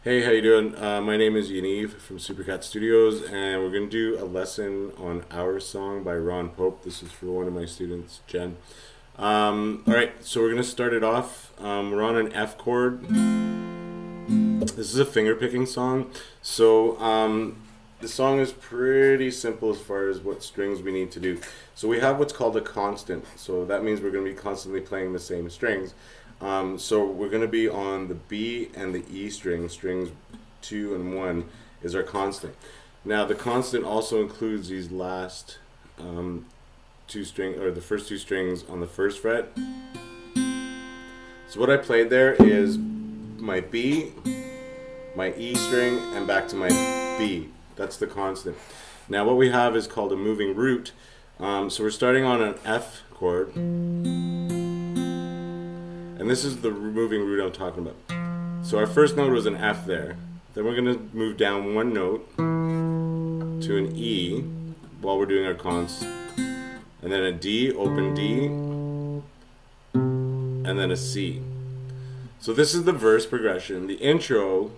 Hey, how you doing? My name is Yaniv from Supercat Studios, and we're going to do a lesson on Our Song by Ron Pope. This is for one of my students, Jen. All right, so we're going to start it off. We're on an F chord. This is a finger-picking song. So the song is pretty simple as far as what strings we need to do. So we have what's called a constant. So that means we're going to be constantly playing the same strings. So we're going to be on the B and the E string. Strings 2 and 1 is our constant. Now the constant also includes these last the first two strings on the first fret. So what I played there is my B, my E string, and back to my B. That's the constant. Now what we have is called a moving root. So we're starting on an F chord. And this is the moving root I'm talking about. So our first note was an F there. Then we're going to move down one note to an E while we're doing our cons. And then a D, open D, and then a C. So this is the verse progression. The intro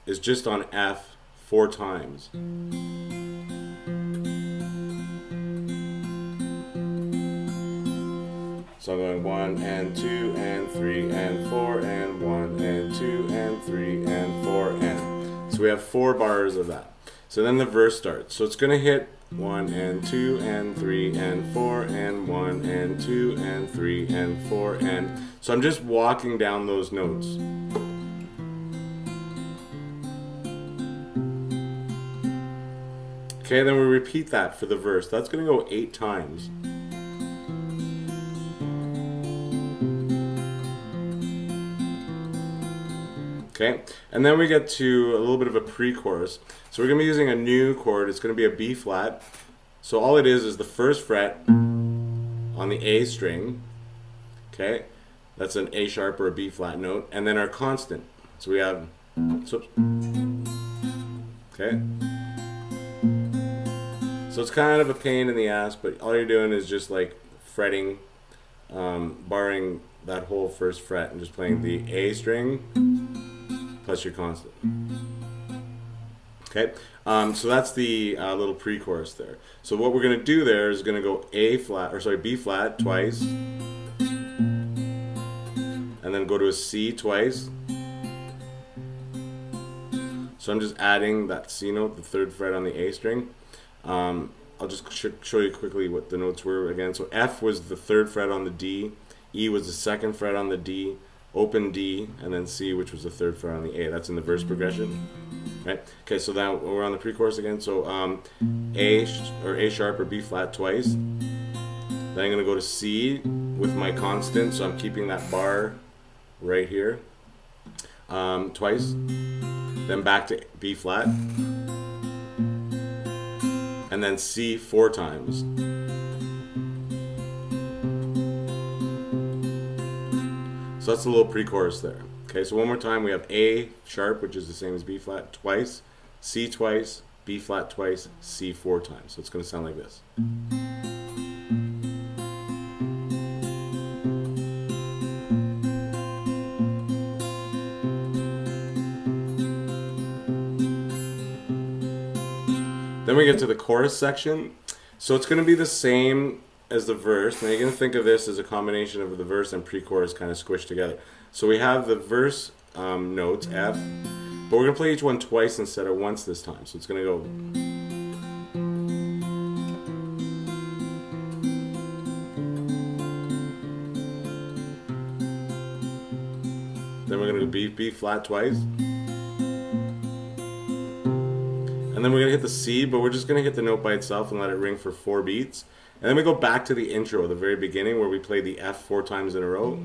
is just on F 4 times. So I'm going 1 and 2 and 3 and 4 and 1 and 2 and 3 and 4 and. So we have 4 bars of that. So then the verse starts. So it's going to hit 1 and 2 and 3 and 4 and 1 and 2 and 3 and 4 and. So I'm just walking down those notes. Okay, then we repeat that for the verse. That's going to go 8 times. Okay, and then we get to a little bit of a pre-chorus. So we're going to be using a new chord. It's going to be a B flat. So all it is the first fret on the A string. Okay, that's an A sharp or a B flat note. And then our constant. So we have, okay. So it's kind of a pain in the ass, but all you're doing is just like fretting, barring that whole first fret and just playing the A string plus your constant. Okay, so that's the little pre-chorus there. So what we're going to do there is going to go B flat twice, and then go to a C twice. So I'm just adding that C note, the 3rd fret on the A string. I'll just show you quickly what the notes were again. So F was the 3rd fret on the D, E was the 2nd fret on the D, open D, and then C, which was the 3rd fret on the A. That's in the verse progression, right? Okay, so now we're on the pre-chorus again. So A sharp or B flat twice. Then I'm going to go to C with my constant, so I'm keeping that bar right here twice. Then back to B flat, and then C 4 times. So that's a little pre-chorus there. Okay, so one more time, we have A sharp, which is the same as B flat, twice, C twice, B flat twice, C 4 times. So it's going to sound like this. Then we get to the chorus section. So it's going to be the same as the verse. Now you're going to think of this as a combination of the verse and pre-chorus kind of squished together. So we have the verse notes, F, but we're going to play each one twice instead of once this time. So it's going to go. Then we're going to go B flat twice. And then we're going to hit the C, but we're just going to hit the note by itself and let it ring for 4 beats. And then we go back to the intro, the very beginning, where we play the F 4 times in a row.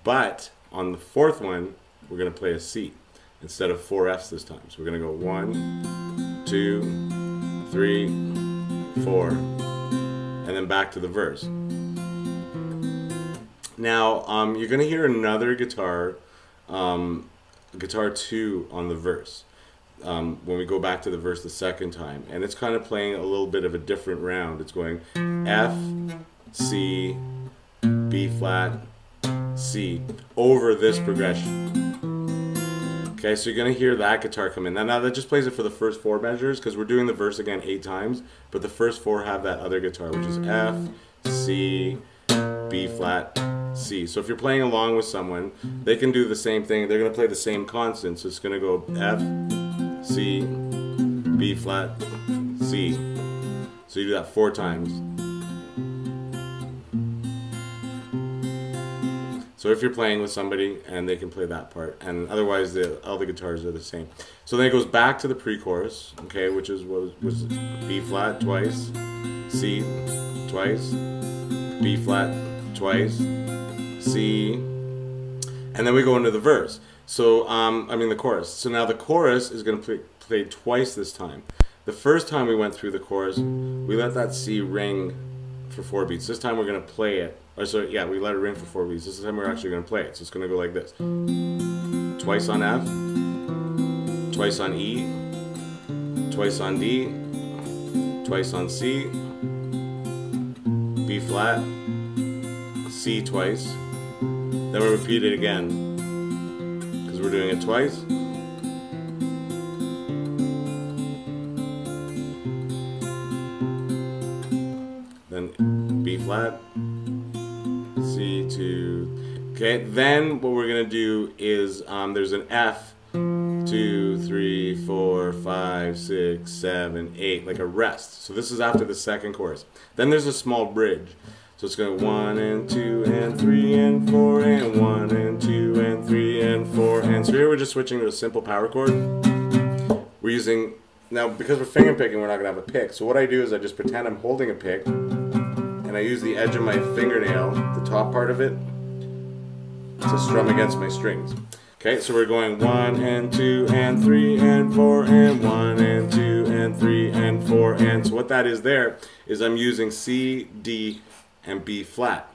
But on the 4th one, we're going to play a C instead of 4 Fs this time. So we're going to go 1, 2, 3, 4, and then back to the verse. Now, you're going to hear another guitar 2 on the verse. When we go back to the verse the 2nd time, and it's kind of playing a little bit of a different round. It's going F, C, B flat, C over this progression. Okay, so you're going to hear that guitar come in. Now that just plays it for the first 4 measures because we're doing the verse again 8 times, but the first 4 have that other guitar, which is F, C, B flat, C. So if you're playing along with someone, they can do the same thing. They're going to play the same constant. So it's going to go F, C, B flat, C. So you do that 4 times. So if you're playing with somebody and they can play that part, and otherwise all the guitars are the same. So then it goes back to the pre-chorus, okay, which is what was B flat twice, C twice, B flat twice, C, and then we go into the verse. So I mean the chorus. So now the chorus is going to play twice this time. The first time we went through the chorus, we let that C ring for 4 beats. This time we're going to play it. Or so yeah, we let it ring for 4 beats. This time we're actually going to play it. So it's going to go like this: twice on F, twice on E, twice on D, twice on C, B flat, C twice. Then we repeat it again because we're doing it twice. Then B flat, C to, okay, then what we're going to do is there's an F, 2, 3, 4, 5, 6, 7, 8, like a rest. So this is after the second chorus. Then there's a small bridge. So it's going to 1 and 2 and 3 and 4 and 1 and 2 and 3 and 4 and so here we're just switching to a simple power chord. We're using, now because we're finger picking, we're not going to have a pick. So what I do is I just pretend I'm holding a pick. And I use the edge of my fingernail, the top part of it, to strum against my strings. Okay, so we're going 1 and 2 and 3 and 4 and 1 and 2 and 3 and 4 and so what that is there is I'm using C, D, and B flat.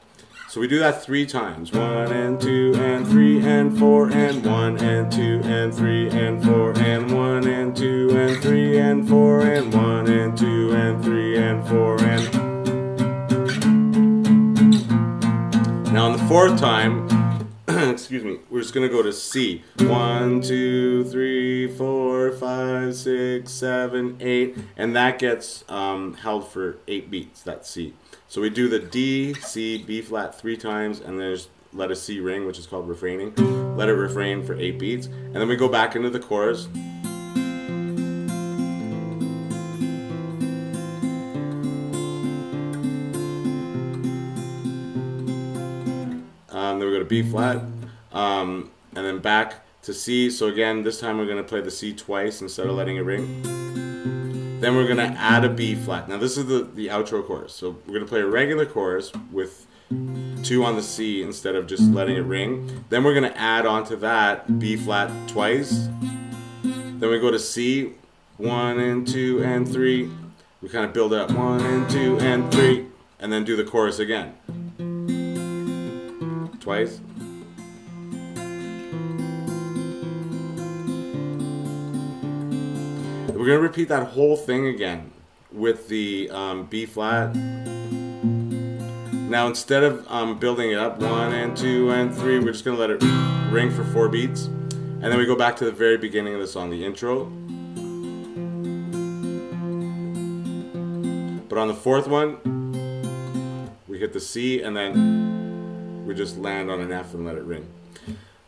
So we do that 3 times. 1 and 2 and 3 and 4 and 1 and 2 and 3 and 4 and 1 and 2 and 3 and 4 and 1 and 2 and 3 and 4 and now on the 4th time, excuse me, we're just going to go to C. 1, 2, 3, 4, 5, 6, 7, 8, and that gets held for 8 beats, that's C. So we do the D, C, B flat 3 times, and then just let a C ring, which is called refraining. Let it refrain for 8 beats, and then we go back into the chorus. Then we go to B flat, and then back to C. So again, this time we're going to play the C twice instead of letting it ring. Then we're going to add a B flat. Now this is the outro chorus. So we're going to play a regular chorus with 2 on the C instead of just letting it ring. Then we're going to add onto that B flat twice. Then we go to C, 1 and 2 and 3. We kind of build up 1 and 2 and 3, and then do the chorus again. Twice. We're going to repeat that whole thing again with the B flat. Now instead of building it up 1 and 2 and 3, we're just going to let it ring for 4 beats. And then we go back to the very beginning of the song, the intro. But on the 4th one, we hit the C and then we just land on an F and let it ring.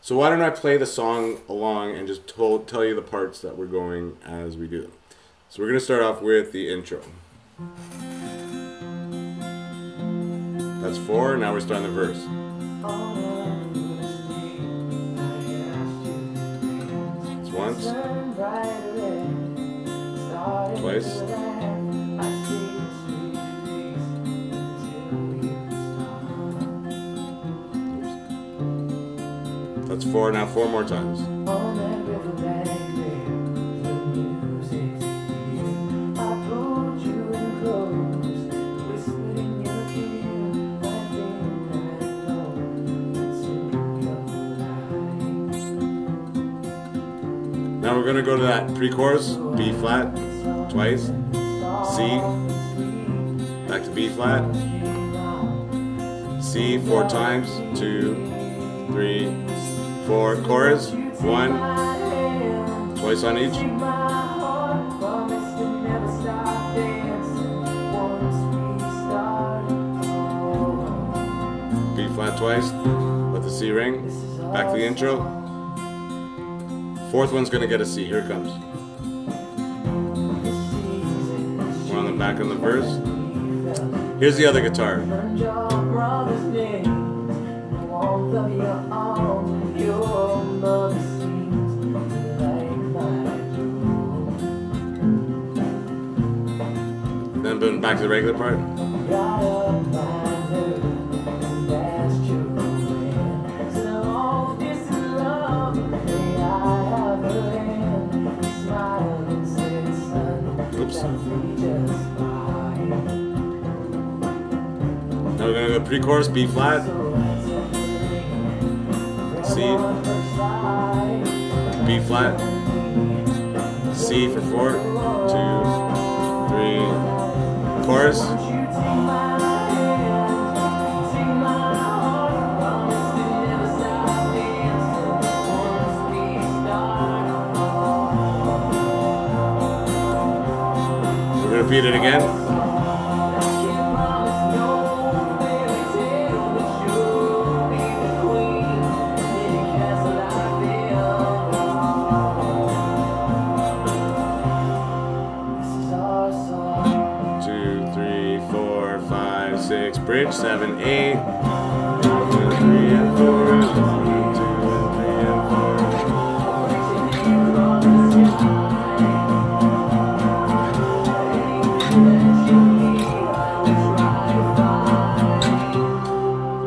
So why don't I play the song along and just tell you the parts that we're going as we do them. So we're going to start off with the intro. That's 4, now we're starting the verse. It's once, twice, that's 4, now 4 more times. Now we're going to go to that pre-chorus, B flat, twice, C, back to B flat, C 4 times, 2, 3, 4, chorus, 1, Twice on each. B flat twice. Let the C ring. Back to the intro. Fourth one's gonna get a C. Here it comes. We're on the back of the verse. Here's the other guitar. Then back to the regular part. Oops. Now we're gonna go pre-chorus, B flat, C, B flat, C for 4, 2, 3, chorus. We're gonna repeat it again. Bridge 7, 8, 1, 2, 3, and 4, 1, 2, and 3, and 4.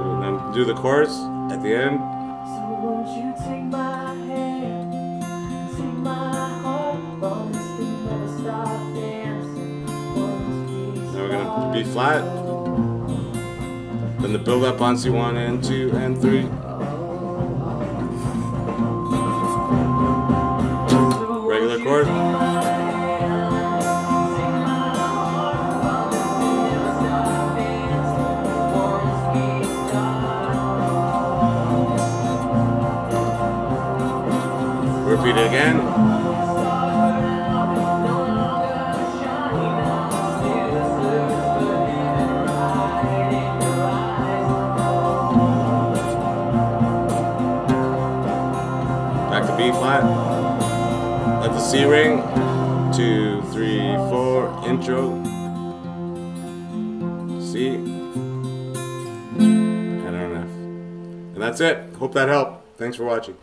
And then do the chorus at the end. So won't you take my hand, take my heart, never stop dancing. Now we're gonna B flat. Then the build up on C1 and 2 and 3. Regular chord. Repeat it again. Back to B flat. Let the C ring. 2, 3, 4. Intro. C. And an F. And that's it. Hope that helped. Thanks for watching.